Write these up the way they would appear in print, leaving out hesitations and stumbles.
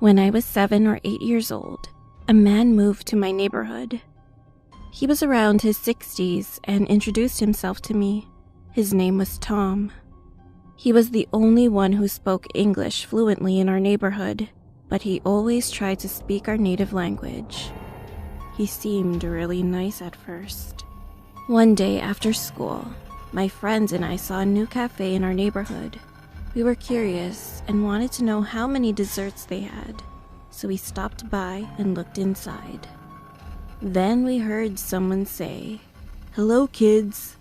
When I was 7 or 8 years old, a man moved to my neighborhood. He was around his 60s and introduced himself to me. His name was Tom. He was the only one who spoke English fluently in our neighborhood, but he always tried to speak our native language. He seemed really nice at first. One day after school, my friends and I saw a new cafe in our neighborhood. We were curious and wanted to know how many desserts they had, so we stopped by and looked inside. Then we heard someone say, "Hello, kids."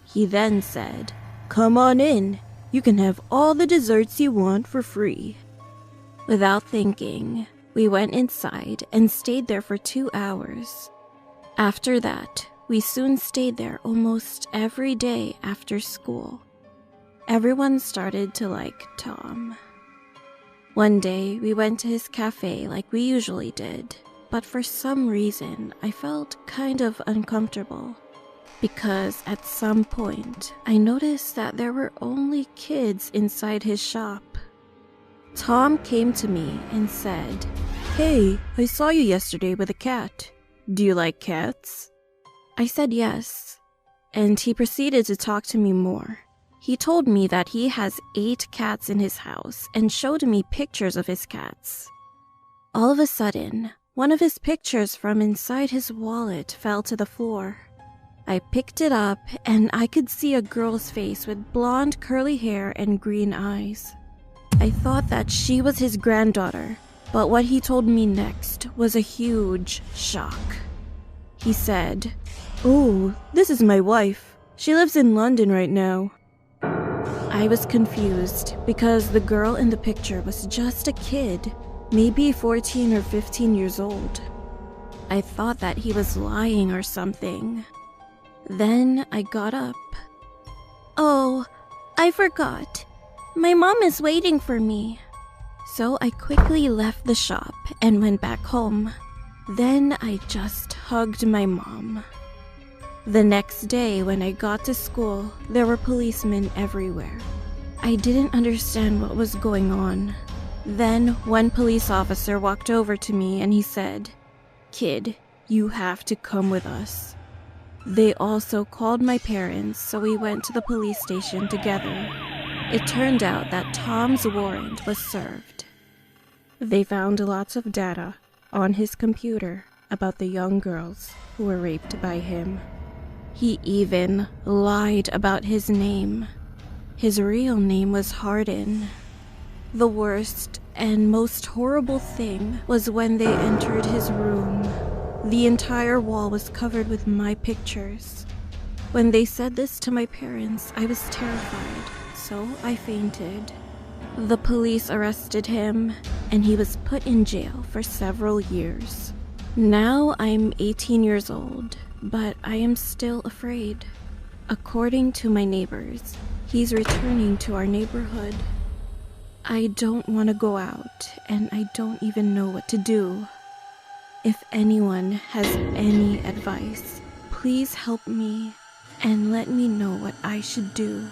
He then said, "Come on in. You can have all the desserts you want for free." Without thinking, we went inside and stayed there for 2 hours. After that, we soon stayed there almost every day after school. Everyone started to like Tom. One day, we went to his cafe like we usually did, but for some reason, I felt kind of uncomfortable. Because at some point, I noticed that there were only kids inside his shop. Tom came to me and said, "Hey, I saw you yesterday with a cat. Do you like cats?" I said yes, and he proceeded to talk to me more. He told me that he has 8 cats in his house and showed me pictures of his cats. All of a sudden, one of his pictures from inside his wallet fell to the floor. I picked it up and I could see a girl's face with blonde curly hair and green eyes. I thought that she was his granddaughter, but what he told me next was a huge shock. He said, "Oh, this is my wife. She lives in London right now." I was confused because the girl in the picture was just a kid, maybe 14 or 15 years old. I thought that he was lying or something. Then I got up. "Oh, I forgot. My mom is waiting for me." So I quickly left the shop and went back home. Then I just hugged my mom. The next day when I got to school, there were policemen everywhere. I didn't understand what was going on. Then one police officer walked over to me and he said, "Kid, you have to come with us." They also called my parents, so we went to the police station together. It turned out that Tom's warrant was served. They found lots of data on his computer about the young girls who were raped by him. He even lied about his name. His real name was Hardin. The worst and most horrible thing was when they entered his room. The entire wall was covered with my pictures. When they said this to my parents, I was terrified, so I fainted. The police arrested him, and he was put in jail for several years. Now I'm 18 years old, but I am still afraid. According to my neighbors, he's returning to our neighborhood. I don't want to go out, and I don't even know what to do. If anyone has any advice, please help me and let me know what I should do.